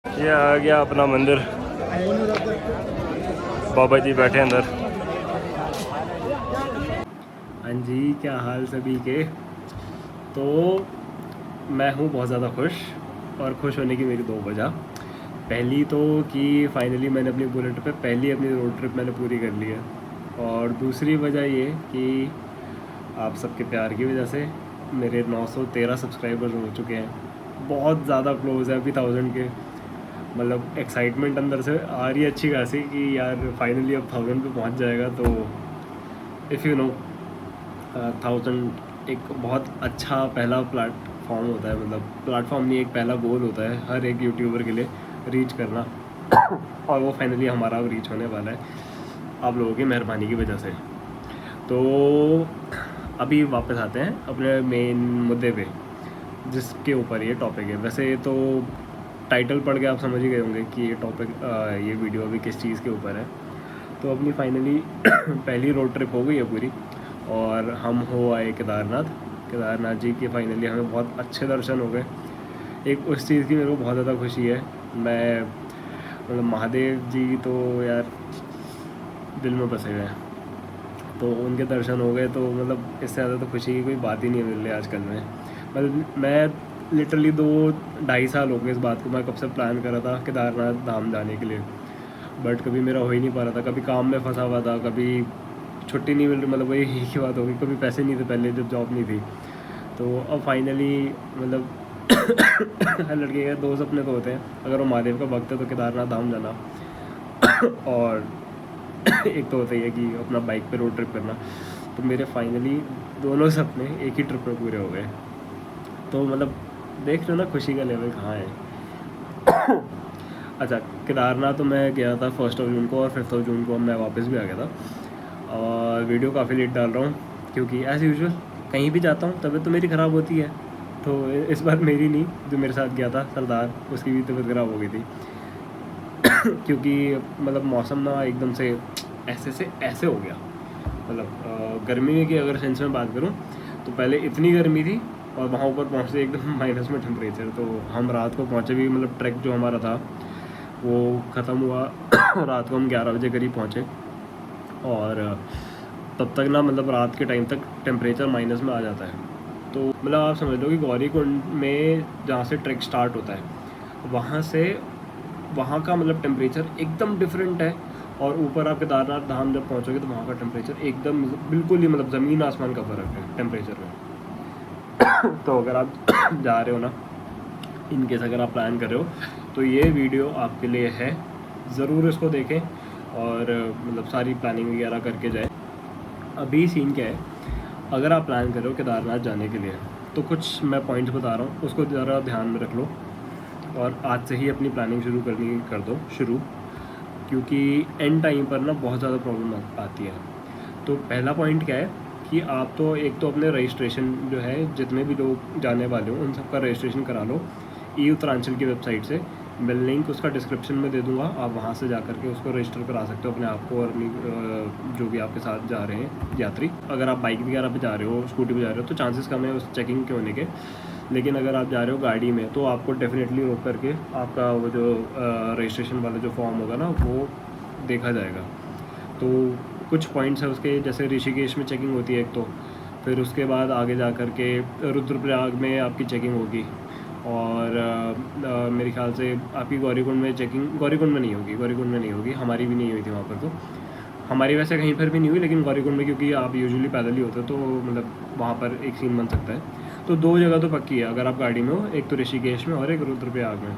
ये आ गया अपना मंदिर, बाबा जी बैठे अंदर। हाँ जी, क्या हाल सभी के। तो मैं हूँ बहुत ज़्यादा खुश, और खुश होने की मेरी दो वजह। पहली तो कि फाइनली मैंने अपनी बुलेट पे पहली अपनी रोड ट्रिप मैंने पूरी कर ली है, और दूसरी वजह ये कि आप सबके प्यार की वजह से मेरे 913 सब्सक्राइबर्स हो चुके हैं। बहुत ज़्यादा क्लोज है अभी 1000 के। मतलब एक्साइटमेंट अंदर से आ रही है अच्छी खासी कि यार फाइनली अब 1000 पे पहुंच जाएगा। तो इफ़ यू नो 1000 एक बहुत अच्छा पहला प्लेटफॉर्म होता है, मतलब प्लेटफॉर्म नहीं, एक पहला गोल होता है हर एक यूट्यूबर के लिए रीच करना। और वो फाइनली हमारा रीच होने वाला है आप लोगों की मेहरबानी की वजह से। तो अभी वापस आते हैं अपने मेन मुद्दे पे, जिसके ऊपर ये टॉपिक है। वैसे तो टाइटल पढ़ के आप समझ ही गए होंगे कि ये टॉपिक, ये वीडियो अभी किस चीज़ के ऊपर है। तो अपनी फाइनली पहली रोड ट्रिप हो गई है पूरी, और हम हो आए केदारनाथ जी के। फाइनली हमें बहुत अच्छे दर्शन हो गए। एक उस चीज़ की मेरे को बहुत ज़्यादा खुशी है। मैं मतलब महादेव जी तो यार दिल में बसे हुए हैं, तो उनके दर्शन हो गए। तो मतलब इससे ज़्यादा तो खुशी की कोई बात ही नहीं मिल रही आजकल में। मतलब मैं लिटरली 2-2.5 साल हो गए इस बात को, मैं कब से प्लान कर रहा था केदारनाथ धाम जाने के लिए, बट कभी मेरा हो ही नहीं पा रहा था। कभी काम में फंसा हुआ था, कभी छुट्टी नहीं मिल रही, मतलब वही एक ही बात होगी, कभी पैसे नहीं थे पहले जब जॉब नहीं थी। तो अब फाइनली मतलब हर लड़के के दो सपने तो होते हैं, अगर वो महादेव का भक्त है तो केदारनाथ धाम जाना, और एक तो होता ही है कि अपना बाइक पे रोड ट्रिप करना। तो मेरे फाइनली दोनों सपने एक ही ट्रिप में पूरे हो गए। तो मतलब देख लो ना खुशी का लेवल कहाँ है। अच्छा, केदारनाथ तो मैं गया था 1 जून को, और 5 जून को मैं वापस भी आ गया था। और वीडियो काफ़ी लेट डाल रहा हूँ, क्योंकि एज़ यूजुअल कहीं भी जाता हूँ तबीयत तो मेरी ख़राब होती है। तो इस बार मेरी नहीं, जो मेरे साथ गया था सरदार, उसकी भी तबीयत ख़राब हो गई थी। क्योंकि मतलब मौसम ना एकदम से ऐसे हो गया। मतलब गर्मी की अगर सेंस में बात करूँ तो पहले इतनी गर्मी थी, और वहाँ ऊपर पहुँचते एकदम माइनस में टेम्परेचर। तो हम रात को पहुँचे भी, मतलब ट्रैक जो हमारा था वो ख़त्म हुआ रात को हम 11 बजे करीब पहुँचे। और तब तक ना मतलब रात के टाइम तक टेम्परेचर माइनस में आ जाता है। तो मतलब आप समझ लो कि गौरीकुंड में जहाँ से ट्रैक स्टार्ट होता है वहाँ से वहाँ का मतलब टेम्परेचर एकदम डिफरेंट है। और ऊपर आप केदारनाथ धाम जब पहुँचोगे तो वहाँ का टेम्परेचर एकदम बिल्कुल ही मतलब ज़मीन आसमान का फ़र्क है टेम्परेचर में। तो अगर आप जा रहे हो ना, इनकेस अगर आप प्लान कर रहे हो, तो ये वीडियो आपके लिए है। ज़रूर इसको देखें, और मतलब सारी प्लानिंग वगैरह करके जाए। अभी सीन क्या है, अगर आप प्लान कर रहे हो केदारनाथ जाने के लिए, तो कुछ मैं पॉइंट्स बता रहा हूँ, उसको ज़रा ध्यान में रख लो, और आज से ही अपनी प्लानिंग शुरू करनी कर दो शुरू। क्योंकि एंड टाइम पर ना बहुत ज़्यादा प्रॉब्लम आती है। तो पहला पॉइंट क्या है कि आप तो एक तो अपने रजिस्ट्रेशन जो है, जितने भी लोग जाने वाले हो उन सबका रजिस्ट्रेशन करा लो ई उत्तरांचल की वेबसाइट से। मैं लिंक उसका डिस्क्रिप्शन में दे दूंगा, आप वहाँ से जा करके उसको रजिस्टर करा सकते हो अपने आप को, और अपनी जो भी आपके साथ जा रहे हैं यात्री। अगर आप बाइक वगैरह पे जा रहे हो, स्कूटी पे जा रहे हो, तो चांसेस कम है उस चेकिंग के होने के। लेकिन अगर आप जा रहे हो गाड़ी में, तो आपको डेफिनेटली रोक करके आपका वो जो रजिस्ट्रेशन वाला जो फॉर्म होगा ना, वो देखा जाएगा। तो कुछ पॉइंट्स है उसके, जैसे ऋषिकेश में चेकिंग होती है एक तो, फिर उसके बाद आगे जा कर के रुद्रप्रयाग में आपकी चेकिंग होगी। और मेरे ख्याल से आपकी गौरीकुंड में चेकिंग, गौरीकुंड में नहीं होगी, हमारी भी नहीं हुई थी वहाँ पर। तो हमारी वैसे कहीं पर भी नहीं हुई, लेकिन गौरीकुंड में क्योंकि आप यूजुअली पैदल ही होते हो, तो मतलब वहाँ पर एक सीन बन सकता है। तो 2 जगह तो पक्की है अगर आप गाड़ी में हो, एक तो ऋषिकेश में और एक रुद्रप्रयाग में।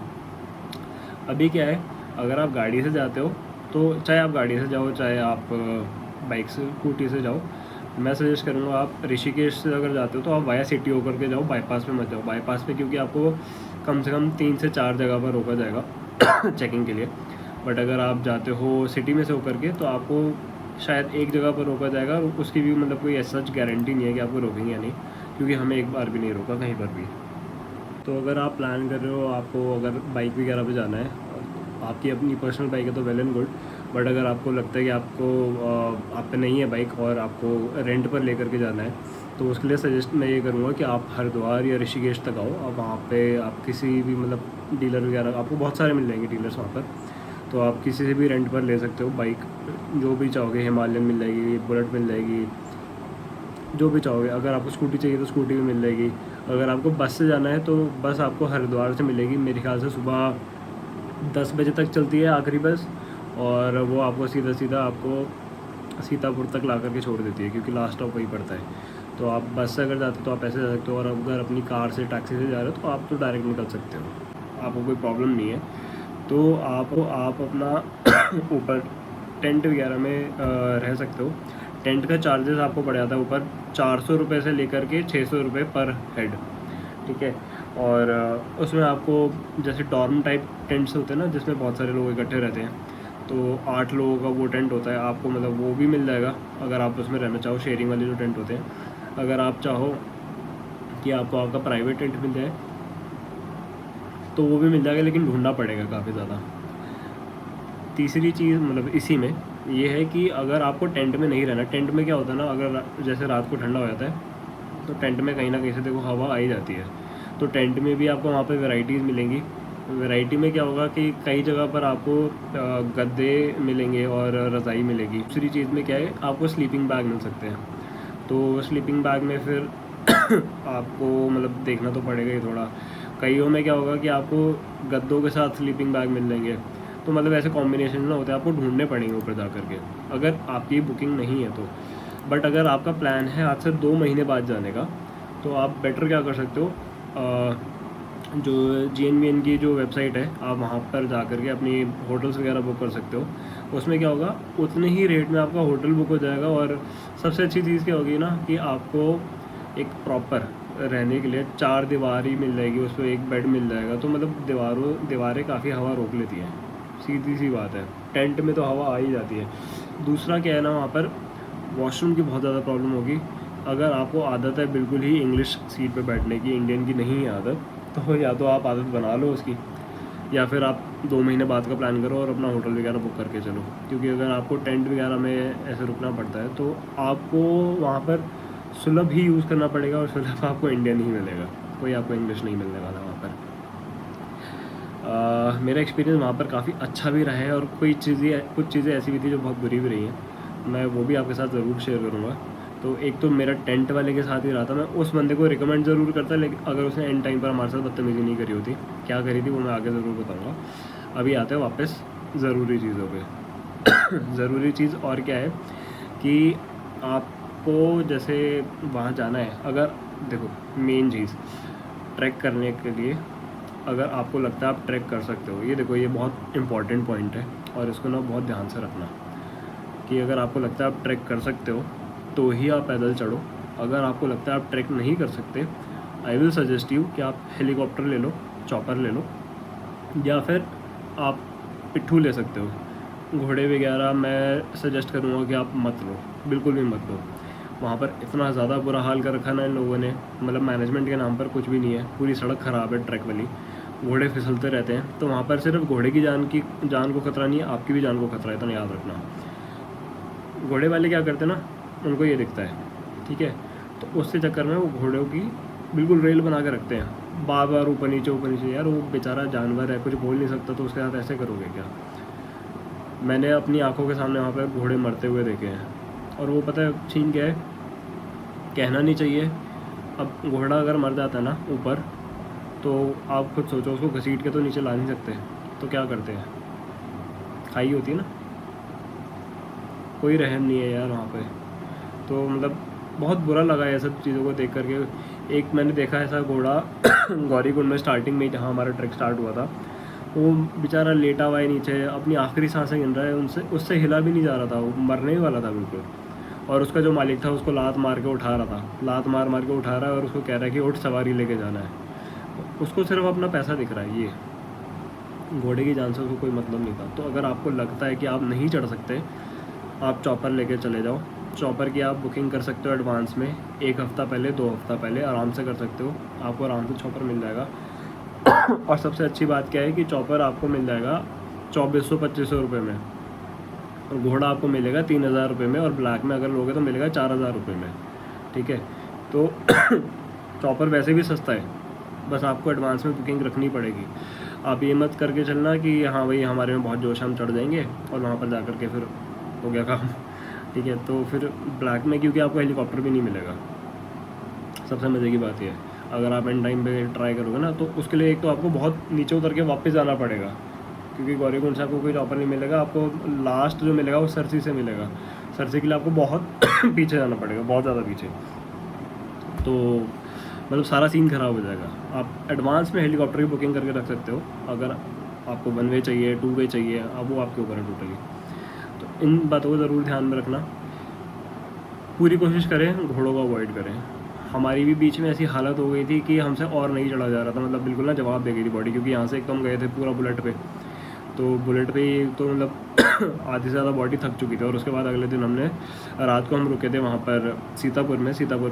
अभी क्या है, अगर आप गाड़ी से जाते हो, तो चाहे आप गाड़ी से जाओ चाहे आप बाइक से स्कूटी से जाओ, मैं सजेस्ट करूँगा आप ऋषिकेश से अगर जाते हो तो आप वाया सिटी होकर के जाओ, बाईपास पे मत जाओ। बाईपास पे क्योंकि आपको कम से कम 3 से 4 जगह पर रोका जाएगा चेकिंग के लिए। बट अगर आप जाते हो सिटी में से होकर के, तो आपको शायद एक जगह पर रोका जाएगा, उसकी भी मतलब कोई ऐसा गारंटी नहीं है कि आपको रोकेंगे या नहीं, क्योंकि हमें एक बार भी नहीं रोका कहीं पर भी। तो अगर आप प्लान कर रहे हो, आपको अगर बाइक वगैरह पे जाना है, आपकी अपनी पर्सनल बाइक है तो वेल एंड गुड। बट अगर आपको लगता है कि आपको आप पे नहीं है बाइक और आपको रेंट पर लेकर के जाना है, तो उसके लिए सजेस्ट मैं ये करूँगा कि आप हरिद्वार या ऋषिकेश तक आओ। अब वहाँ पे आप किसी भी मतलब डीलर वगैरह आपको बहुत सारे मिल जाएंगे डीलर्स वहाँ पर, तो आप किसी से भी रेंट पर ले सकते हो बाइक, जो भी चाहोगे। हिमालयन मिल जाएगी, बुलेट मिल जाएगी, जो भी चाहोगे। अगर आपको स्कूटी चाहिए तो स्कूटी भी मिल जाएगी। अगर आपको बस से जाना है तो बस आपको हरिद्वार से मिलेगी, मेरे ख्याल से सुबह 10 बजे तक चलती है आखिरी बस, और वो आपको सीधा सीधा आपको सीतापुर तक ला करके छोड़ देती है, क्योंकि लास्ट स्टॉप वही पड़ता है। तो आप बस से अगर जाते हो तो आप ऐसे जा सकते हो, और अगर अपनी कार से टैक्सी से जा रहे हो तो आप तो डायरेक्ट निकल सकते हो, आपको कोई प्रॉब्लम नहीं है। तो आप अपना ऊपर टेंट वगैरह में रह सकते हो। टेंट का चार्जेस आपको पड़ जाता है ऊपर 400 रुपये से लेकर के 600 रुपये पर हेड, ठीक है। और उसमें आपको जैसे डॉर्म टाइप टेंट्स होते हैं ना, जिसमें बहुत सारे लोग इकट्ठे रहते हैं, तो 8 लोगों का वो टेंट होता है, आपको मतलब वो भी मिल जाएगा अगर आप उसमें रहना चाहो। शेयरिंग वाले जो टेंट होते हैं, अगर आप चाहो कि आपको आपका प्राइवेट टेंट मिल जाए तो वो भी मिल जाएगा, लेकिन ढूंढना पड़ेगा काफ़ी ज़्यादा। तीसरी चीज़ मतलब इसी में ये है कि अगर आपको टेंट में नहीं रहना, टेंट में क्या होता है ना, अगर जैसे रात को ठंडा हो जाता है तो टेंट में कहीं ना कहीं से देखो हवा आ ही जाती है, तो टेंट में भी आपको वहाँ पे वैरायटीज़ मिलेंगी। वैरायटी में क्या होगा कि कई जगह पर आपको गद्दे मिलेंगे और रज़ाई मिलेगी। दूसरी चीज़ में क्या है, आपको स्लीपिंग बैग मिल सकते हैं। तो स्लीपिंग बैग में फिर आपको मतलब देखना तो पड़ेगा ही थोड़ा। कईयों में क्या होगा कि आपको गद्दों के साथ स्लीपिंग बैग मिल जाएंगे, तो मतलब ऐसे कॉम्बिनेशन ना होते हैं, आपको ढूंढने पड़ेंगे ऊपर जा कर के, अगर आपकी बुकिंग नहीं है तो। बट अगर आपका प्लान है आज से 2 महीने बाद जाने का, तो आप बेटर क्या कर सकते हो, जो GNVN की जो वेबसाइट है, आप वहाँ पर जा कर के अपनी होटल्स वगैरह बुक कर सकते हो। उसमें क्या होगा, उतने ही रेट में आपका होटल बुक हो जाएगा। और सबसे अच्छी चीज़ क्या होगी ना कि आपको एक प्रॉपर रहने के लिए 4 दीवारी मिल जाएगी, उस पर एक बेड मिल जाएगा। तो मतलब दीवारें काफ़ी हवा रोक लेती हैं, सीधी सी बात है। टेंट में तो हवा आ ही जाती है। दूसरा क्या है ना, वहाँ पर वॉशरूम की बहुत ज़्यादा प्रॉब्लम होगी। अगर आपको आदत है बिल्कुल ही इंग्लिश सीट पे बैठने की, इंडियन की नहीं है आदत, तो या तो आप आदत बना लो उसकी, या फिर आप 2 महीने बाद का प्लान करो और अपना होटल वगैरह बुक करके चलो। क्योंकि अगर आपको टेंट वगैरह में ऐसे रुकना पड़ता है तो आपको वहाँ पर सुलभ ही यूज़ करना पड़ेगा, और सुलभ आपको इंडियन ही मिलेगा, कोई आपको इंग्लिश नहीं मिलने वाला वहाँ पर। मेरा एक्सपीरियंस वहाँ पर काफ़ी अच्छा भी रहा है, और कुछ चीज़ें ऐसी भी थी जो बहुत बुरी भी रही हैं, मैं वो भी आपके साथ ज़रूर शेयर करूँगा। तो एक तो मेरा टेंट वाले के साथ ही रहा था, मैं उस बंदे को रिकमेंड ज़रूर करता, लेकिन अगर उसने एंड टाइम पर हमारे साथ बदतमीज़ी नहीं करी होती। क्या करी थी वो मैं आगे ज़रूर बताऊँगा। अभी आते हैं वापस ज़रूरी चीज़ों पे। ज़रूरी चीज़ और क्या है कि आपको जैसे वहाँ जाना है, अगर देखो मेन चीज़ ट्रैक करने के लिए, अगर आपको लगता है आप ट्रैक कर सकते हो, ये देखो ये बहुत इंपॉर्टेंट पॉइंट है, और इसको ना बहुत ध्यान से रखना कि अगर आपको लगता है आप ट्रैक कर सकते हो तो ही आप पैदल चढ़ो। अगर आपको लगता है आप ट्रैक नहीं कर सकते, आई विल सजेस्ट यू कि आप हेलीकॉप्टर ले लो, चॉपर ले लो, या फिर आप पिट्ठू ले सकते हो। घोड़े वगैरह मैं सजेस्ट करूँगा कि आप मत लो, बिल्कुल भी मत लो। वहाँ पर इतना ज़्यादा बुरा हाल कर रखा ना इन लोगों ने, मतलब मैनेजमेंट के नाम पर कुछ भी नहीं है, पूरी सड़क ख़राब है ट्रैक वाली, घोड़े फिसलते रहते हैं। तो वहाँ पर सिर्फ घोड़े की जान को खतरा नहीं है, आपकी भी जान को खतरा है, इतना याद रखना। घोड़े वाले क्या करते हैं ना, उनको ये दिखता है, ठीक है, तो उससे चक्कर में वो घोड़ों की बिल्कुल रेल बना के रखते हैं, बार बार ऊपर नीचे। यार वो बेचारा जानवर है, कुछ बोल नहीं सकता, तो उसके साथ ऐसे करोगे क्या। मैंने अपनी आंखों के सामने वहाँ पर घोड़े मरते हुए देखे हैं, और वो पता है छीन क्या है, कहना नहीं चाहिए। अब घोड़ा अगर मर जाता है ना ऊपर, तो आप खुद सोचो, उसको घसीट के तो नीचे ला नहीं सकते, तो क्या करते हैं, खाई होती है ना, कोई रहम नहीं है यार वहाँ पे। तो मतलब बहुत बुरा लगा ये सब चीज़ों को देख करके। एक मैंने देखा ऐसा घोड़ा गौरीकुंड में स्टार्टिंग में, जहाँ हमारा ट्रैक स्टार्ट हुआ था, वो बेचारा लेटा हुआ है नीचे, अपनी आखिरी सांसें गिन रहा है, उससे हिला भी नहीं जा रहा था, वो मरने ही वाला था बिल्कुल। और उसका जो मालिक था उसको लात मार के उठा रहा था, लात मार मार के उठा रहा है, और उसको कह रहा है कि उठ सवारी लेके जाना है। उसको सिर्फ अपना पैसा दिख रहा है, ये घोड़े की जान से उसको कोई मतलब नहीं था। तो अगर आपको लगता है कि आप नहीं चढ़ सकते, आप चॉपर लेके चले जाओ। चॉपर की आप बुकिंग कर सकते हो एडवांस में, 1 हफ़्ता पहले, 2 हफ़्ता पहले आराम से कर सकते हो, आपको आराम से चॉपर मिल जाएगा। और सबसे अच्छी बात क्या है कि चॉपर आपको मिल जाएगा 2400-2500 रुपये में, और घोड़ा आपको मिलेगा 3000 रुपये में, और ब्लैक में अगर लोगे तो मिलेगा 4000 रुपये में, ठीक है। तो चॉपर वैसे भी सस्ता है, बस आपको एडवांस में बुकिंग रखनी पड़ेगी। आप ये मत करके चलना कि हाँ भाई हमारे में बहुत जोश, हम चढ़ जाएंगे और वहाँ पर जा कर के फिर हो गया काम। ठीक है, तो फिर ब्लैक में क्योंकि आपको हेलीकॉप्टर भी नहीं मिलेगा, सबसे मज़े की बात यह है। अगर आप एंड टाइम पे ट्राई करोगे ना, तो उसके लिए एक तो आपको बहुत नीचे उतर के वापस जाना पड़ेगा, क्योंकि गौरीकुंड से आपको कोई चॉपर नहीं मिलेगा। आपको लास्ट जो मिलेगा वो सरसी से मिलेगा। सरसी के लिए आपको बहुत पीछे जाना पड़ेगा, बहुत ज़्यादा पीछे। तो मतलब सारा सीन ख़राब हो जाएगा। आप एडवांस में हेलीकॉप्टर की बुकिंग करके रख सकते हो, अगर आपको 1 वे चाहिए, 2 वे चाहिए, अब वो आपके ऊपर है टोटली। तो इन बातों को ज़रूर ध्यान में रखना। पूरी कोशिश करें घोड़ों को अवॉइड करें। हमारी भी बीच में ऐसी हालत हो गई थी कि हमसे और नहीं चढ़ा जा रहा था, मतलब बिल्कुल ना जवाब दे गई थी बॉडी, क्योंकि यहाँ से एक तो हम गए थे पूरा बुलेट पे, तो बुलेट पे ही तो मतलब आधी से ज़्यादा बॉडी थक चुकी थी। और उसके बाद अगले दिन हमने रात को हम रुके थे वहाँ पर सीतापुर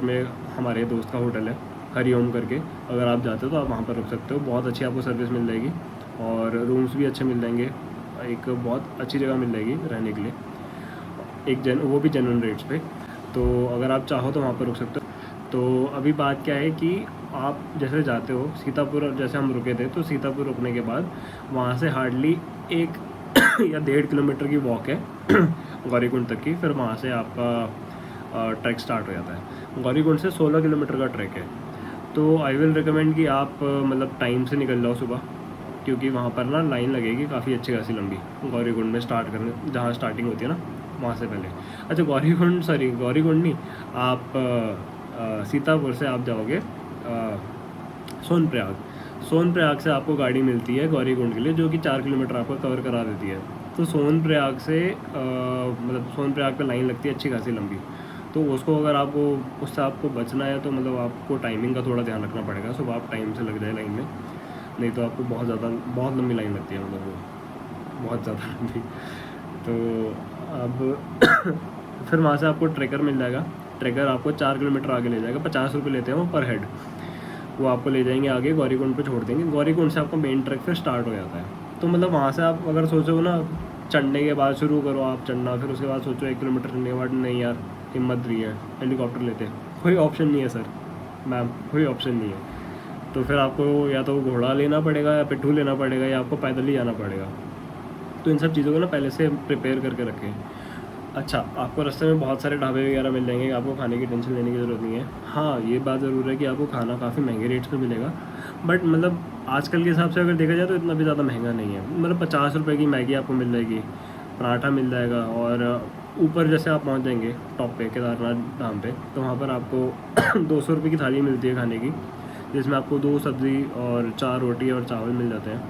में हमारे दोस्त का होटल है हरिओम करके। अगर आप जाते हो तो आप वहाँ पर रुक सकते हो, बहुत अच्छी आपको सर्विस मिल जाएगी और रूम्स भी अच्छे मिल जाएंगे, एक बहुत अच्छी जगह मिल जाएगी रहने के लिए, वो भी जेन्युइन रेट्स पे। तो अगर आप चाहो तो वहाँ पर रुक सकते हो। तो अभी बात क्या है कि आप जैसे जाते हो सीतापुर, जैसे हम रुके थे, तो सीतापुर रुकने के बाद वहाँ से हार्डली 1 या 1.5 किलोमीटर की वॉक है गौरीकुंड तक की। फिर वहाँ से आपका ट्रैक स्टार्ट हो जाता है। गौरीकुंड से 16 किलोमीटर का ट्रैक है। तो आई विल रिकमेंड कि आप मतलब टाइम से निकल जाओ सुबह, क्योंकि वहाँ पर ना लाइन लगेगी काफ़ी अच्छी खासी लंबी गौरीकुंड में स्टार्ट करने, जहाँ स्टार्टिंग होती है ना वहाँ से पहले। अच्छा गौरीकुंड नहीं, आप सीतापुर से आप जाओगे सोनप्रयाग से आपको गाड़ी मिलती है गौरीकुंड के लिए, जो कि 4 किलोमीटर आपको कवर करा देती है। तो सोनप्रयाग से मतलब सोनप्रयाग पे लाइन लगती है अच्छी खासी लंबी। तो उसको अगर आपको उससे आपको बचना है तो मतलब आपको टाइमिंग का थोड़ा ध्यान रखना पड़ेगा। सुबह आप टाइम से लग जाए लाइन में, नहीं तो आपको बहुत लंबी लाइन लगती है, मतलब वो बहुत ज़्यादा लंबी। तो अब फिर वहाँ से आपको ट्रैकर मिल जाएगा। ट्रैकर आपको 4 किलोमीटर आगे ले जाएगा, 50 रुपये लेते हैं वो पर हेड। वो आपको ले जाएंगे आगे, गौरीकुंड पे छोड़ देंगे। गौरीकुंड से आपका मेन ट्रैक फिर स्टार्ट हो जाता है। तो मतलब वहाँ से आप अगर सोचो ना चढ़ने के बाद शुरू करो आप चढ़ना, फिर उसके बाद सोचो 1 किलोमीटर चढ़ने के बाद नहीं यार हिम्मत रही है हेलीकॉप्टर लेते हैं, कोई ऑप्शन नहीं है सर मैम, कोई ऑप्शन नहीं है। तो फिर आपको या तो घोड़ा लेना पड़ेगा या पिट्ठू लेना पड़ेगा या आपको पैदल ही जाना पड़ेगा। तो इन सब चीज़ों को ना पहले से प्रिपेयर करके रखें। अच्छा, आपको रास्ते में बहुत सारे ढाबे वगैरह मिल जाएंगे, आपको खाने की टेंशन लेने की ज़रूरत नहीं है। हाँ, ये बात ज़रूर है कि आपको खाना काफ़ी महंगे रेट्स पे मिलेगा, बट मतलब आजकल के हिसाब से अगर देखा जाए तो इतना भी ज़्यादा महंगा नहीं है। मतलब 50 रुपये की मैगी आपको मिल जाएगी, पराठा मिल जाएगा। और ऊपर जैसे आप पहुँच जाएंगे टॉप पे केदारनाथ धाम पे, तो वहाँ पर आपको 200 रुपये की थाली मिलती है खाने की, जिसमें आपको 2 सब्ज़ी और 4 रोटी और चावल मिल जाते हैं।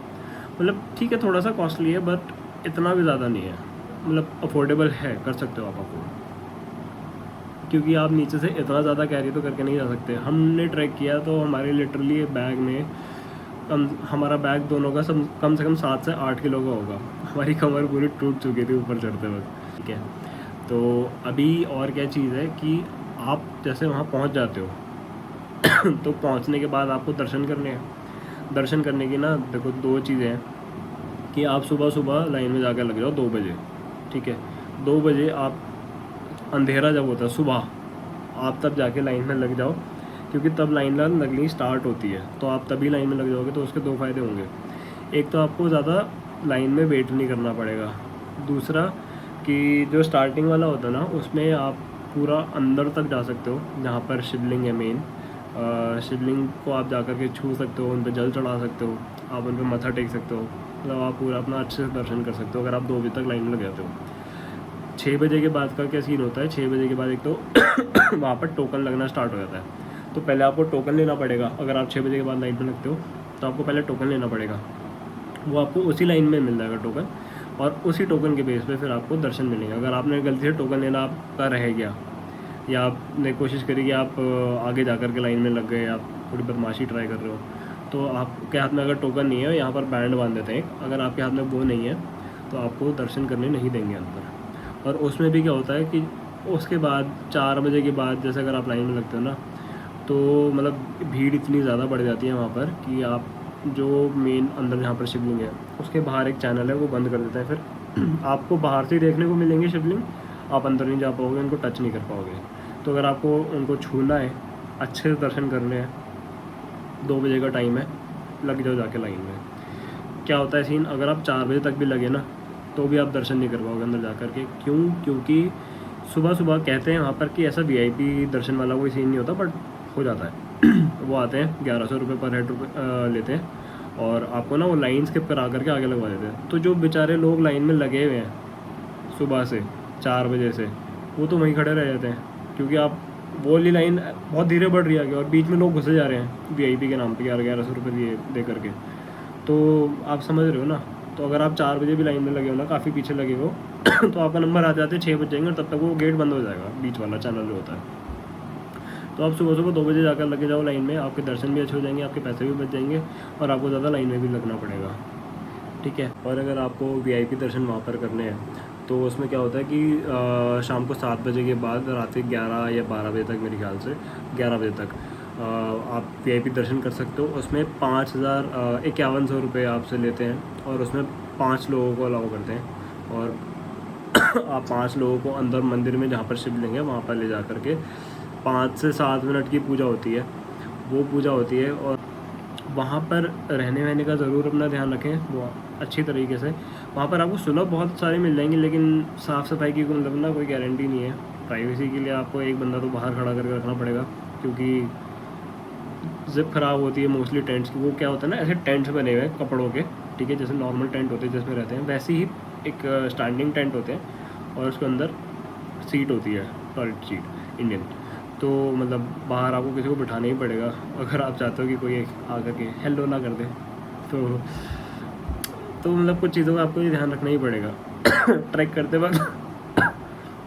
मतलब ठीक है, थोड़ा सा कॉस्टली है बट इतना भी ज़्यादा नहीं है, मतलब अफोर्डेबल है, कर सकते हो आप अफोर्ड। क्योंकि आप नीचे से इतना ज़्यादा कैरी तो करके नहीं जा सकते। हमने ट्रैक किया तो हमारे लिटरली बैग में हमारा बैग दोनों का कम से कम 7 से 8 किलो का होगा। हमारी कमर पूरी टूट चुकी थी ऊपर चढ़ते वक्त। ठीक है, तो अभी और क्या चीज़ है कि आप जैसे वहाँ पहुँच जाते हो तो पहुँचने के बाद आपको दर्शन करने हैं। दर्शन करने की ना देखो 2 चीज़ें हैं कि आप सुबह लाइन में जाकर लग जाओ 2 बजे। ठीक है, 2 बजे आप अंधेरा जब होता है सुबह, आप तब जाके लाइन में लग जाओ, क्योंकि तब लाइन लगनी स्टार्ट होती है। तो आप तभी लाइन में लग जाओगे तो उसके 2 फ़ायदे होंगे। एक तो आपको ज़्यादा लाइन में वेट नहीं करना पड़ेगा। दूसरा कि जो स्टार्टिंग वाला होता है ना, उसमें आप पूरा अंदर तक जा सकते हो, जहाँ पर शिवलिंग है मेन। शिवलिंग को आप जा कर के छू सकते हो, उन पर जल चढ़ा सकते हो, आप उन पर मत्था टेक सकते हो, मतलब आप पूरा अपना अच्छे से दर्शन कर सकते हो अगर आप 2 बजे तक लाइन में लग जाते हो। 6 बजे के बाद का क्या सीन होता है, 6 बजे के बाद एक तो वहाँ पर टोकन लगना स्टार्ट हो जाता है। तो पहले आपको टोकन लेना पड़ेगा। अगर आप 6 बजे के बाद लाइन में लगते हो तो आपको पहले टोकन लेना पड़ेगा। वो आपको उसी लाइन में मिल जाएगा टोकन, और उसी टोकन के बेस पे फिर आपको दर्शन मिलेंगे। अगर आपने गलती से टोकन लेना आपका रह गया, या आपने कोशिश करी कि आप आगे जा कर के लाइन में लग गए, आप थोड़ी बदमाशी ट्राई कर रहे हो, तो आपके हाथ में अगर टोकन नहीं है, यहाँ पर बैंड बांध देते हैं, अगर आपके हाथ में वो नहीं है तो आपको दर्शन करने नहीं देंगे अंदर। और उसमें भी क्या होता है कि उसके बाद 4 बजे के बाद जैसे अगर आप लाइन में लगते हो ना, तो मतलब भीड़ इतनी ज़्यादा बढ़ जाती है वहाँ पर कि आप जो मेन अंदर जहाँ पर शिवलिंग है उसके बाहर एक चैनल है वो बंद कर देते हैं। फिर आपको बाहर से ही देखने को मिलेंगे शिवलिंग, आप अंदर नहीं जा पाओगे, उनको टच नहीं कर पाओगे। तो अगर आपको उनको छूना है अच्छे से दर्शन करने हैं, 2 बजे का टाइम है, लग जाओ जाके लाइन में। क्या होता है सीन, अगर आप 4 बजे तक भी लगे ना तो भी आप दर्शन नहीं कर पाओगे अंदर जा कर के। क्यों? क्योंकि सुबह सुबह कहते हैं वहाँ पर कि ऐसा वीआईपी दर्शन वाला कोई सीन नहीं होता, बट हो जाता है। वो आते हैं 1100 रुपये पर हेड लेते हैं और आपको ना वो लाइन स्किप करा करके आगे लगवा देते हैं। तो जो बेचारे लोग लाइन में लगे हुए हैं सुबह से 4 बजे से, वो तो वहीं खड़े रह जाते हैं, क्योंकि आप वो वाली लाइन बहुत धीरे बढ़ रही है आगे और बीच में लोग घुसे जा रहे हैं वीआईपी के नाम पे 1100 रुपये दिए दे करके। तो आप समझ रहे हो ना। तो अगर आप 4 बजे भी लाइन में लगे हो ना, काफ़ी पीछे लगे हो तो आपका नंबर आते आते 6 बज जाएंगे और तब तक वो गेट बंद हो जाएगा, बीच वाला चैनल जो होता है। तो आप सुबह सुबह 2 बजे जाकर लगे जाओ लाइन में, आपके दर्शन भी अच्छे हो जाएंगे, आपके पैसे भी बच जाएंगे और आपको ज़्यादा लाइन में भी लगना पड़ेगा, ठीक है। और अगर आपको वीआईपी दर्शन वहाँ पर करने हैं तो उसमें क्या होता है कि शाम को 7 बजे के बाद रात के 11 या 12 बजे तक, मेरे ख्याल से 11 बजे तक आप वीआईपी दर्शन कर सकते हो। उसमें 5100 रुपये आपसे लेते हैं और उसमें 5 लोगों को अलाउ करते हैं और आप 5 लोगों को अंदर मंदिर में जहाँ पर शिवलिंग है वहाँ पर ले जा कर के 5 से 7 मिनट की पूजा होती है, वो पूजा होती है। और वहाँ पर रहने वहने का ज़रूर अपना ध्यान रखें वो अच्छी तरीके से। वहाँ पर आपको सुलभ बहुत सारे मिल जाएंगे, लेकिन साफ़ सफाई की मतलब ना कोई गारंटी नहीं है। प्राइवेसी के लिए आपको एक बंदा तो बाहर खड़ा करके रखना पड़ेगा, क्योंकि जिप ख़राब होती है मोस्टली टेंट्स की। वो क्या होता है ना, ऐसे टेंट्स बने हुए हैं कपड़ों के, ठीक है, जैसे नॉर्मल टेंट होते हैं जिसमें रहते हैं, वैसे ही एक स्टैंडिंग टेंट होते हैं और उसके अंदर सीट होती है, टॉयलेट सीट इंडियन। तो मतलब बाहर आपको किसी को बिठाना ही पड़ेगा अगर आप चाहते हो कि कोई आकर के हेलो ना कर दे। तो मतलब कुछ चीज़ों का आपको ये ध्यान रखना ही पड़ेगा। ट्रैक करते वक्त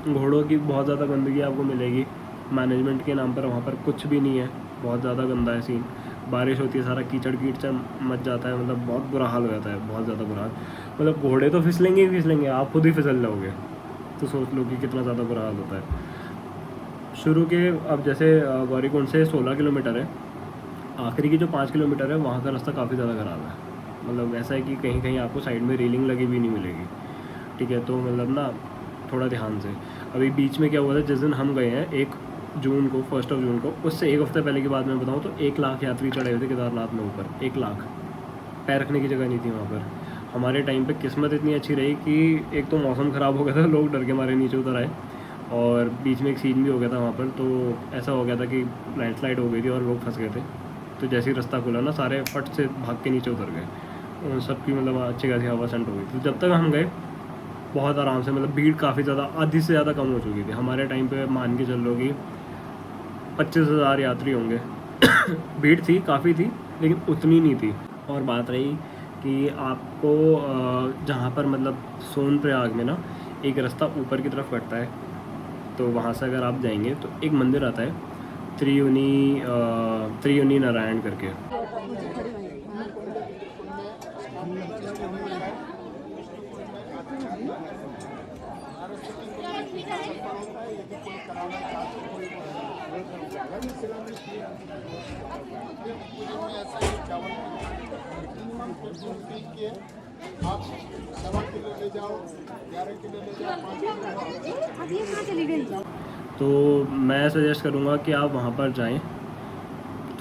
घोड़ों की बहुत ज़्यादा गंदगी आपको मिलेगी, मैनेजमेंट के नाम पर वहाँ पर कुछ भी नहीं है, बहुत ज़्यादा गंदा है सीन। बारिश होती है, सारा कीचड़ कीचड़ मच जाता है, मतलब बहुत बुरा हाल हो जाता है, बहुत ज़्यादा बुरा हाल। मतलब घोड़े तो फिसलेंगे ही फिसलेंगे, आप खुद ही फिसल जाओगे। तो सोच लो कि कितना ज़्यादा बुरा हाल होता है। शुरू के अब जैसे गौरीकुंड से 16 किलोमीटर है, आखिरी की जो 5 किलोमीटर है वहाँ का रास्ता काफ़ी ज़्यादा ख़राब है। मतलब ऐसा है कि कहीं कहीं आपको साइड में रेलिंग लगी भी नहीं मिलेगी, ठीक है। तो मतलब ना थोड़ा ध्यान से। अभी बीच में क्या हुआ था, जिस दिन हम गए हैं 1 जून को, 1 जून को, उससे 1 हफ्ते पहले की बात मैं बताऊँ तो 1 लाख यात्री चढ़े हुए थे केदारनाथ में ऊपर। 1 लाख, पैर रखने की जगह नहीं थी वहाँ पर। हमारे टाइम पे किस्मत इतनी अच्छी रही कि एक तो मौसम ख़राब हो गया था, लोग डर के मारे नीचे उतर आए, और बीच में एक सीन भी हो गया था वहाँ पर। तो ऐसा हो गया था कि लैंडस्लाइड हो गई थी और लोग फंस गए थे। तो जैसे ही रास्ता खुला ना, सारे फट से भाग के नीचे उतर गए, उन सबकी मतलब अच्छी खासी हवा सेंट हो गई। तो जब तक हम गए बहुत आराम से, मतलब भीड़ काफ़ी ज़्यादा, आधी से ज़्यादा कम हो चुकी थी। हमारे टाइम पे मान के चल लो कि 25,000 यात्री होंगे। भीड़ थी, काफ़ी थी, लेकिन उतनी नहीं थी। और बात रही कि आपको जहाँ पर मतलब सोनप्रयाग में ना एक रास्ता ऊपर की तरफ कटता है, तो वहाँ से अगर आप जाएंगे तो एक मंदिर आता है त्रियुनी नारायण करके। आप 7 किलो ले जाओ, 11 किलो ले जाओ, 5 किलो। तो मैं सजेस्ट करूँगा कि आप वहाँ पर जाएं।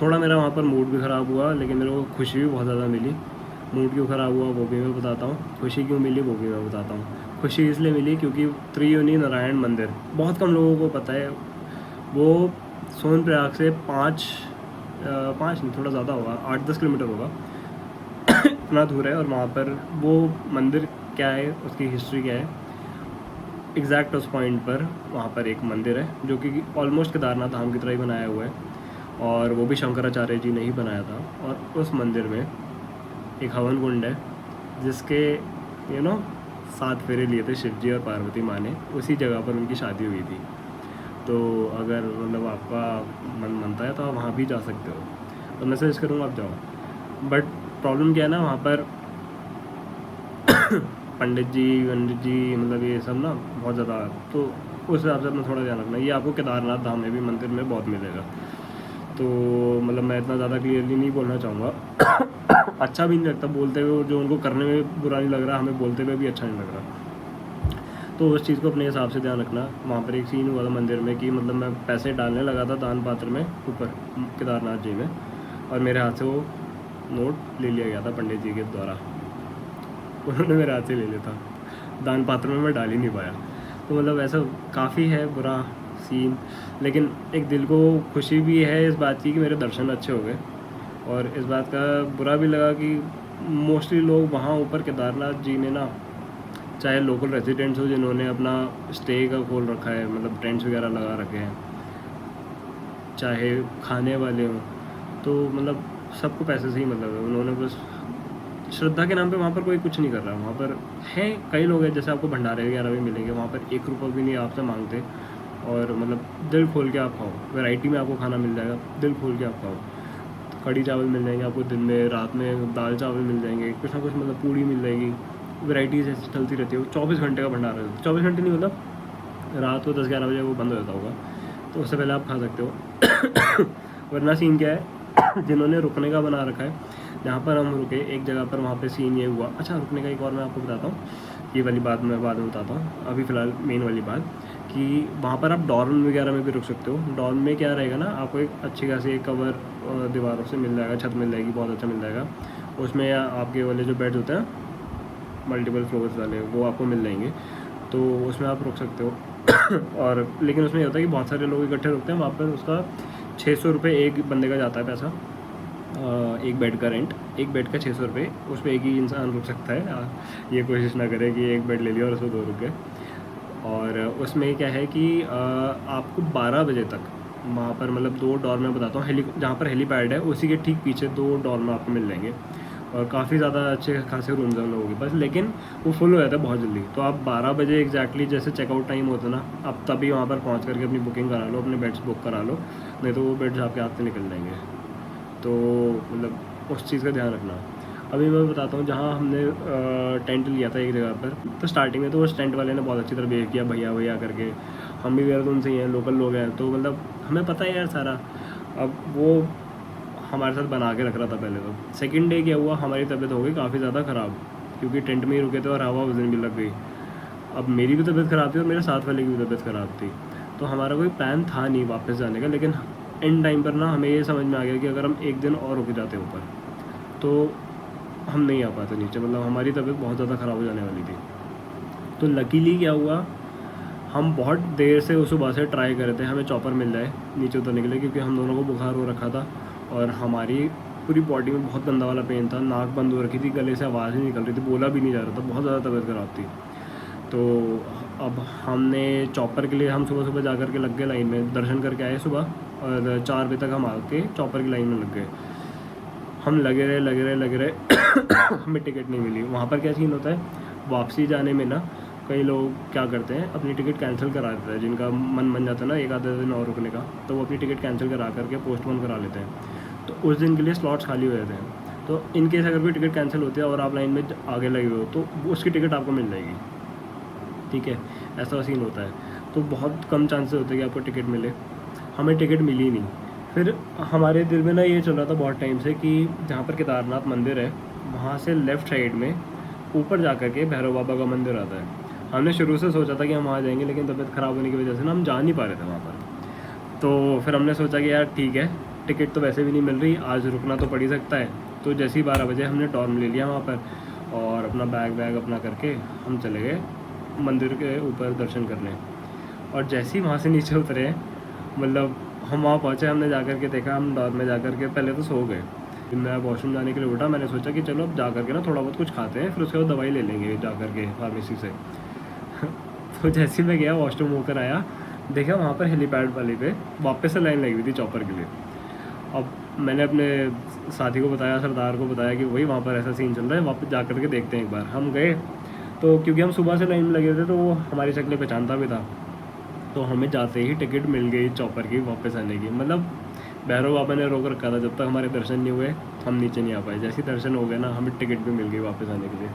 थोड़ा मेरा वहाँ पर मूड भी ख़राब हुआ, लेकिन मेरे को खुशी भी बहुत ज़्यादा मिली। मूड क्यों ख़राब हुआ वो भी मैं बताता हूँ, खुशी क्यों मिली वो भी मैं बताता हूँ। खुशी इसलिए मिली क्योंकि त्रियुनी नारायण मंदिर बहुत कम लोगों को पता है। वो सोनप्रयाग से 5 नहीं, थोड़ा ज़्यादा होगा, 8-10 किलोमीटर होगा, इतना दूर है। और वहाँ पर वो मंदिर क्या है, उसकी हिस्ट्री क्या है, एग्जैक्ट उस पॉइंट पर वहाँ पर एक मंदिर है जो कि ऑलमोस्ट केदारनाथ धाम की तरह ही बनाया हुआ है, और वो भी शंकराचार्य जी ने ही बनाया था। और उस मंदिर में एक हवन कुंड है जिसके 7 फेरे लिए थे शिव जी और पार्वती माँ ने, उसी जगह पर उनकी शादी हुई थी। तो अगर मतलब आपका मन मानता है तो आप वहाँ भी जा सकते हो, तो मैं सजेस्ट करूँगा आप जाओ। बट प्रॉब्लम क्या है ना, वहाँ पर पंडित जी मतलब ये सब ना बहुत ज़्यादा, तो उस हिसाब से अपना थोड़ा ध्यान रखना। ये आपको केदारनाथ धाम में भी मंदिर में बहुत मिलेगा। तो मतलब मैं इतना ज़्यादा क्लियरली नहीं बोलना चाहूँगा। अच्छा भी नहीं लगता बोलते हुए, जो उनको करने में बुरा नहीं लग रहा, हमें बोलते हुए भी अच्छा नहीं लग रहा। तो उस चीज़ को अपने हिसाब से ध्यान रखना। वहाँ पर एक सीन हुआ था मंदिर में कि मतलब मैं पैसे डालने लगा था दान पात्र में ऊपर केदारनाथ जी में, और मेरे हाथ से वो नोट ले लिया गया था पंडित जी के द्वारा। उन्होंने मेरे हाथ से ले लिया था, दान पात्र में मैं डाल ही नहीं पाया। तो मतलब ऐसा काफ़ी है बुरा सीन, लेकिन एक दिल को खुशी भी है इस बात की कि मेरे दर्शन अच्छे हो गए, और इस बात का बुरा भी लगा कि मोस्टली लोग वहाँ ऊपर केदारनाथ जी में ना, चाहे लोकल रेजिडेंट्स हो जिन्होंने अपना स्टे का खोल रखा है, मतलब टेंट्स वगैरह लगा रखे हैं, चाहे खाने वाले हों, तो मतलब सबको पैसे से ही मतलब है। उन्होंने बस श्रद्धा के नाम पे वहाँ पर कोई कुछ नहीं कर रहा। वहाँ पर हैं कई लोग हैं, जैसे आपको भंडारे वगैरह भी मिलेंगे, वहाँ पर 1 रुपया भी नहीं आपसे मांगते, और मतलब दिल खोल के आप खाओ, वैरायटी में आपको खाना मिल जाएगा, दिल खोल के आप खाओ। कढ़ी चावल मिल जाएंगे आपको दिन में, रात में दाल चावल मिल जाएंगे, कुछ ना कुछ मतलब पूड़ी मिल जाएगी, वैराइटीज़ ऐसी चलती रहती है। 24 घंटे का भंडारा है, 24 घंटे नहीं मतलब रात को 10-11 बजे वो बंद हो जाता होगा, तो उससे पहले आप खा सकते हो। वरना सीन क्या है, जिन्होंने रुकने का बना रखा है, जहाँ पर हम रुके एक जगह पर, वहाँ पे सीन ये हुआ। अच्छा, रुकने का एक और मैं आपको बताता हूँ, ये वाली बात मैं बाद में बताता हूँ, अभी फ़िलहाल मेन वाली बात कि वहाँ पर आप डॉर्म वगैरह में भी रुक सकते हो। डॉर्म में क्या रहेगा ना, आपको एक अच्छी खासी एक कवर दीवारों से मिल जाएगा, छत मिल जाएगी, बहुत अच्छा मिल जाएगा। उसमें आपके वाले जो बेड्स होते हैं मल्टीपल फ्लोर्स वाले, वो आपको मिल जाएंगे, तो उसमें आप रुक सकते हो। और लेकिन उसमें ये होता है कि बहुत सारे लोग इकट्ठे रुकते हैं वहाँ पर, उसका 600 रुपये एक बंदे का जाता है पैसा, एक बेड का रेंट, एक बेड का 600 रुपये, उस पर एक ही इंसान रुक सकता है। ये कोशिश ना करें कि एक बेड ले लिया और उसमें 2 रुक गए। और उसमें क्या है कि आपको 12 बजे तक वहाँ पर मतलब 2 डॉर्म मैं बताता हूँ, जहाँ पर हेलीपैड है उसी के ठीक पीछे 2 डॉर्म आपको मिल जाएंगे, और काफ़ी ज़्यादा अच्छे खासे रूम्स हैं उन लोगों के पास, लेकिन वो फुल हो जाता है बहुत जल्दी। तो आप 12 बजे एग्जैक्टली जैसे चेकआउट टाइम होता है ना, आप तभी वहाँ पर पहुँच करके अपनी बुकिंग करा लो, अपने बेड्स बुक करा लो, नहीं तो वो बेड्स आपके हाथ से निकल जाएंगे। तो मतलब उस चीज़ का ध्यान रखना। अभी मैं बताता हूँ, जहाँ हमने टेंट लिया था एक जगह पर, तो स्टार्टिंग में तो उस टेंट वाले ने बहुत अच्छी तरह बिहेव किया, भैया भैया करके। हम भी वगैरह तो उनसे ही हैं, लोकल लोग हैं, तो मतलब हमें पता है यार सारा। अब वो हमारे साथ बना के रख रहा था पहले। तो सेकंड डे क्या हुआ, हमारी तबीयत हो गई काफ़ी ज़्यादा ख़राब, क्योंकि टेंट में ही रुके थे और हवा उस दिन भी लग गई। अब मेरी भी तबीयत ख़राब थी और मेरे साथ वाले की भी तबीयत ख़राब थी, तो हमारा कोई प्लान था नहीं वापस जाने का। लेकिन एंड टाइम पर ना हमें ये समझ में आ गया कि अगर हम एक दिन और रुक जाते ऊपर तो हम नहीं आ पाते नीचे, मतलब हमारी तबीयत बहुत ज़्यादा ख़राब हो जाने वाली थी। तो लकीली क्या हुआ, हम बहुत देर से उस सुबह से ट्राई कर रहे थे हमें चॉपर मिल जाए नीचे उतरने के लिए, क्योंकि हम दोनों को बुखार हो रखा था और हमारी पूरी बॉडी में बहुत गंदा वाला पेन था, नाक बंद हो रखी थी, गले से आवाज़ ही निकल रही थी, बोला भी नहीं जा रहा था, बहुत ज़्यादा तबीयत ख़राब थी। तो अब हमने चॉपर के लिए हम सुबह सुबह जा कर के लग गए लाइन में, दर्शन करके आए सुबह, और 4 बजे तक हम आके चॉपर की लाइन में लग गए। हम लगे रहे हमें टिकट नहीं मिली। वहाँ पर क्या सीन होता है, वापसी जाने में ना कई लोग क्या करते हैं, अपनी टिकट कैंसिल करा देते हैं, जिनका मन बन जाता है ना एक आधे दिन और रुकने का, तो वो अपनी टिकट कैंसिल करा करके पोस्टपोन करा लेते हैं, तो उस दिन के लिए स्लॉट्स खाली हो जाते हैं। तो इन केस अगर कोई टिकट कैंसिल होती है और आप लाइन में आगे लगे हुए हो, तो उसकी टिकट आपको मिल जाएगी, ठीक है, ऐसा सीन होता है। तो बहुत कम चांसेस होते हैं कि आपको टिकट मिले, हमें टिकट मिली नहीं। फिर हमारे दिल में ना ये चल रहा था बहुत टाइम से कि जहाँ पर केदारनाथ मंदिर है, वहाँ से लेफ़्ट साइड में ऊपर जा कर के भैरव बाबा का मंदिर आता है। हमने शुरू से सोचा था कि हम वहाँ जाएंगे, लेकिन तबीयत ख़राब होने की वजह से ना हम जा नहीं पा रहे थे वहाँ पर। तो फिर हमने सोचा कि यार ठीक है, टिकट तो वैसे भी नहीं मिल रही, आज रुकना तो पड़ ही सकता है। तो जैसे ही 12 बजे हमने डॉर्म ले लिया वहाँ पर, और अपना बैग अपना करके हम चले गए मंदिर के ऊपर दर्शन करने। और जैसे ही वहाँ से नीचे उतरे, मतलब हम वहाँ पहुँचे, हमने जा कर के देखा, हम डॉर्म में जा कर के पहले तो सो गए। मैं वॉशरूम जाने के लिए उठा, मैंने सोचा कि चलो अब जा कर के ना थोड़ा बहुत कुछ खाते हैं, फिर उसके बाद दवाई ले लेंगे जा कर के फार्मेसी से। तो जैसे ही मैं गया वॉशरूम होकर आया, देखा वहाँ पर हेलीपैड वाले पे वापस से लाइन लगी हुई थी चॉपर के लिए। अब मैंने अपने साथी को बताया, सरदार को बताया कि वही वहाँ पर ऐसा सीन चल रहा है, वापस जा कर के देखते हैं एक बार। हम गए, तो क्योंकि हम सुबह से लाइन में लगे थे तो वो हमारी शक्लें पहचानता भी था, तो हमें जाते ही टिकट मिल गई चॉपर की वापस आने की। मतलब भैरव बाबा ने रोक रखा था, जब तक हमारे दर्शन नहीं हुए हम नीचे नहीं आ पाए। जैसे ही दर्शन हो गए ना, हमें टिकट भी मिल गई वापस आने के लिए।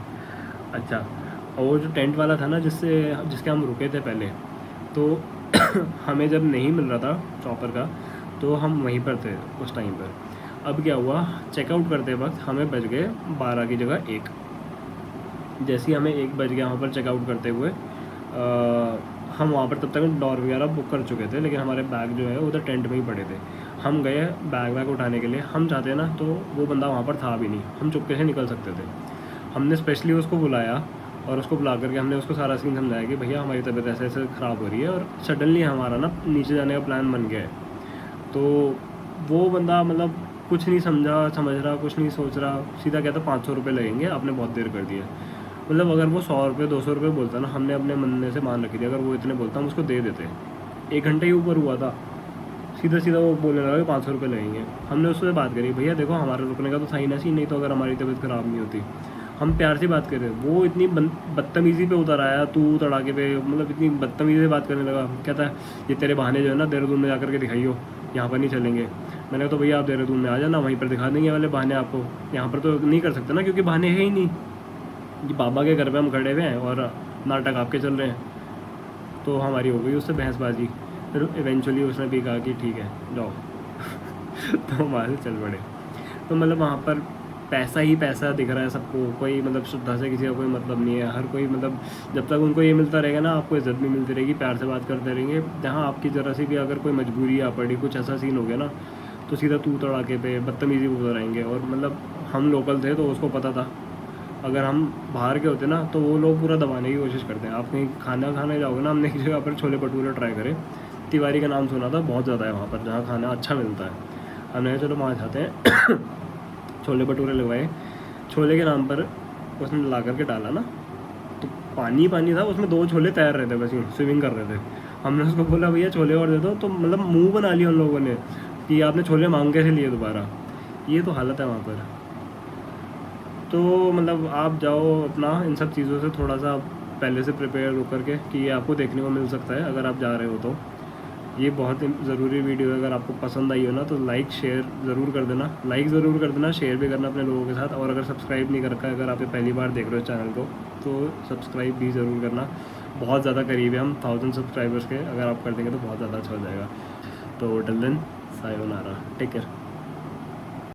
अच्छा, और वो जो टेंट वाला था ना जिसके हम रुके थे पहले, तो हमें जब नहीं मिल रहा था चॉपर का, तो हम वहीं पर थे उस टाइम पर। अब क्या हुआ, चेकआउट करते वक्त हमें बज गए 12 की जगह 1। जैसे ही हमें 1 बज गया वहाँ पर चेकआउट करते हुए, हम वहाँ पर तब तक डोर वगैरह बुक कर चुके थे, लेकिन हमारे बैग जो है उधर टेंट में ही पड़े थे। हम गए बैग वैग उठाने के लिए, हम चाहते ना तो वो बंदा वहाँ पर था भी नहीं, हम चुपके से निकल सकते थे। हमने स्पेशली उसको बुलाया और उसको बुला करके हमने उसको सारा सीन समझाया कि भैया हमारी तबीयत ऐसे ऐसे ख़राब हो रही है और सडनली हमारा ना नीचे जाने का प्लान बन गया है। तो वो बंदा मतलब कुछ नहीं समझ रहा, कुछ नहीं सोच रहा, सीधा कहता 500 रुपये लगेंगे, आपने बहुत देर कर दिया। मतलब अगर वो 100 रुपये 200 रुपये बोलता ना, हमने अपने मन में से मान रखी थी अगर वो इतने बोलता हम उसको दे देते। 1 घंटे ही ऊपर हुआ था, सीधा वो बोलने लगा कि 500 रुपये लगेंगे। हमने उससे बात करी, भैया देखो हमारे रुकने का तो था ही ना सीन, नहीं तो अगर हमारी तबीयत ख़राब नहीं होती। हम प्यार से बात कर रहे, वो इतनी बदतमीज़ी पे उतर आया, तू तड़ाके पे, मतलब इतनी बदतमीज़ी से बात करने लगा। कहता है ये तेरे बहाने जो है ना देहरादून में जाकर के दिखाइयो, यहाँ पर नहीं चलेंगे। मैंने कहा तो भैया आप देहरादून में आ जाना, वहीं पर दिखा देंगे वाले बहाने आपको, यहाँ पर तो नहीं कर सकते ना क्योंकि बहाने है ही नहीं। जी बाबा के घर पे हम खड़े हुए हैं और नाटक आपके चल रहे हैं। तो हमारी हो गई उससे बहसबाजी, फिर इवेंचुअली उसने भी कहा कि ठीक है जाओ तो हम वहाँ से चल पड़े। तो मतलब वहाँ पर पैसा ही पैसा दिख रहा है सबको, कोई मतलब श्रद्धा से किसी का कोई मतलब नहीं है। हर कोई मतलब जब तक उनको ये मिलता रहेगा ना, आपको इज़्ज़त भी मिलती रहेगी, प्यार से बात करते रहेंगे। जहाँ आपकी ज़रा सी भी अगर कोई मजबूरी आ पड़ी, कुछ ऐसा सीन हो गया ना, तो सीधा तू तड़ाके पे बदतमीज़ी उतर आएंगे। और मतलब हम लोकल थे तो उसको पता था, अगर हम बाहर के होते ना तो वो लोग पूरा दबाने की कोशिश करते हैं। आप कहीं खाना खाने जाओगे ना, हमने एक जगह पर छोले भटूरे ट्राई करे, तिवारी का नाम सुना था, बहुत ज़्यादा है वहाँ पर जहाँ खाना अच्छा मिलता है। हमने चलो वहाँ जाते हैं छोले भटूरे लगवाए, छोले के नाम पर उसने ला करके डाला ना, तो पानी पानी था उसमें, 2 छोले तैर रहे थे, बस स्विमिंग कर रहे थे। हमने उसको बोला भैया छोले और दे दो, तो मतलब मुंह बना लिया उन लोगों ने कि आपने छोले मांग कैसे लिए दोबारा। ये तो हालत है वहाँ पर। तो मतलब आप जाओ अपना इन सब चीज़ों से थोड़ा सा पहले से प्रिपेयर होकर के कि ये आपको देखने को मिल सकता है अगर आप जा रहे हो तो। ये बहुत ज़रूरी वीडियो है, अगर आपको पसंद आई हो ना तो लाइक शेयर ज़रूर कर देना, लाइक ज़रूर कर देना, शेयर भी करना अपने लोगों के साथ। और अगर सब्सक्राइब नहीं कर रखा है, अगर आप ये पहली बार देख रहे हो चैनल को, तो सब्सक्राइब भी ज़रूर करना। बहुत ज़्यादा करीब है हम 1000 सब्सक्राइबर्स के, अगर आप कर देंगे तो बहुत ज़्यादा अच्छा हो जाएगा। तो till then sayonara, take care.